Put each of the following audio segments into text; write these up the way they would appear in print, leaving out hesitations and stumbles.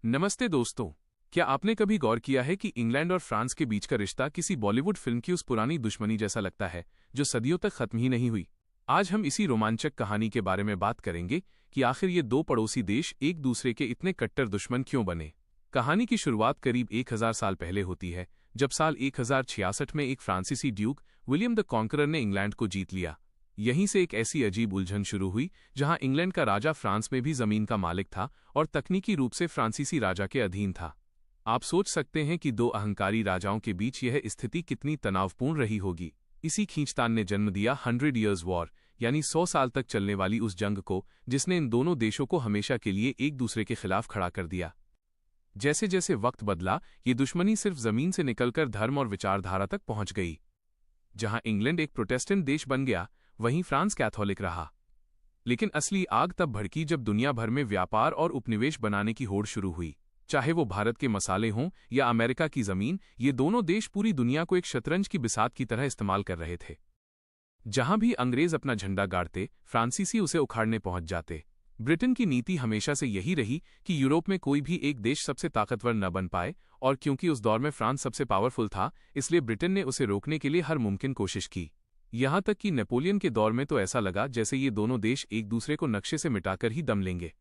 नमस्ते दोस्तों। क्या आपने कभी गौर किया है कि इंग्लैंड और फ्रांस के बीच का रिश्ता किसी बॉलीवुड फिल्म की उस पुरानी दुश्मनी जैसा लगता है जो सदियों तक खत्म ही नहीं हुई। आज हम इसी रोमांचक कहानी के बारे में बात करेंगे कि आखिर ये दो पड़ोसी देश एक दूसरे के इतने कट्टर दुश्मन क्यों बने। कहानी की शुरुआत करीब 1000 साल पहले होती है, जब साल 1066 में एक फ्रांसीसी ड्यूक विलियम द कॉन्करर ने इंग्लैंड को जीत लिया। यहीं से एक ऐसी अजीब उलझन शुरू हुई जहां इंग्लैंड का राजा फ्रांस में भी जमीन का मालिक था और तकनीकी रूप से फ्रांसीसी राजा के अधीन था। आप सोच सकते हैं कि दो अहंकारी राजाओं के बीच यह स्थिति कितनी तनावपूर्ण रही होगी। इसी खींचतान ने जन्म दिया 100 Years वॉर, यानी 100 साल तक चलने वाली उस जंग को, जिसने इन दोनों देशों को हमेशा के लिए एक दूसरे के खिलाफ खड़ा कर दिया। जैसे जैसे वक्त बदला, ये दुश्मनी सिर्फ जमीन से निकलकर धर्म और विचारधारा तक पहुंच गई। जहां इंग्लैंड एक प्रोटेस्टेंट देश बन गया, वहीं फ्रांस कैथोलिक रहा। लेकिन असली आग तब भड़की जब दुनिया भर में व्यापार और उपनिवेश बनाने की होड़ शुरू हुई। चाहे वो भारत के मसाले हों या अमेरिका की जमीन, ये दोनों देश पूरी दुनिया को एक शतरंज की बिसात की तरह इस्तेमाल कर रहे थे। जहां भी अंग्रेज अपना झंडा गाड़ते, फ्रांसीसी उसे उखाड़ने पहुंच जाते। ब्रिटेन की नीति हमेशा से यही रही कि यूरोप में कोई भी एक देश सबसे ताकतवर न बन पाए, और क्योंकि उस दौर में फ्रांस सबसे पावरफुल था, इसलिए ब्रिटेन ने उसे रोकने के लिए हर मुमकिन कोशिश की। यहां तक कि नेपोलियन के दौर में तो ऐसा लगा जैसे ये दोनों देश एक दूसरे को नक्शे से मिटाकर ही दम लेंगे।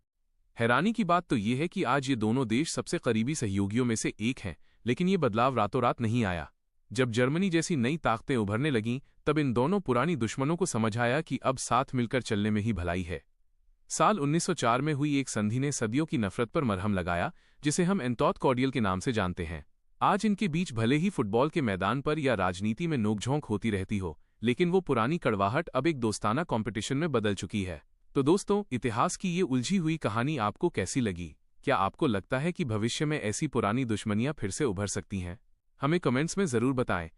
हैरानी की बात तो ये है कि आज ये दोनों देश सबसे करीबी सहयोगियों में से एक हैं, लेकिन ये बदलाव रातों रात नहीं आया। जब जर्मनी जैसी नई ताकतें उभरने लगीं, तब इन दोनों पुरानी दुश्मनों को समझ आया कि अब साथ मिलकर चलने में ही भलाई है। साल 1904 में हुई एक संधि ने सदियों की नफरत पर मरहम लगाया, जिसे हम एंटॉट कॉर्डियल के नाम से जानते हैं। आज इनके बीच भले ही फुटबॉल के मैदान पर या राजनीति में नोकझोंक होती रहती हो, लेकिन वो पुरानी कड़वाहट अब एक दोस्ताना कंपटीशन में बदल चुकी है। तो दोस्तों, इतिहास की ये उलझी हुई कहानी आपको कैसी लगी? क्या आपको लगता है कि भविष्य में ऐसी पुरानी दुश्मनियां फिर से उभर सकती हैं? हमें कमेंट्स में जरूर बताएं।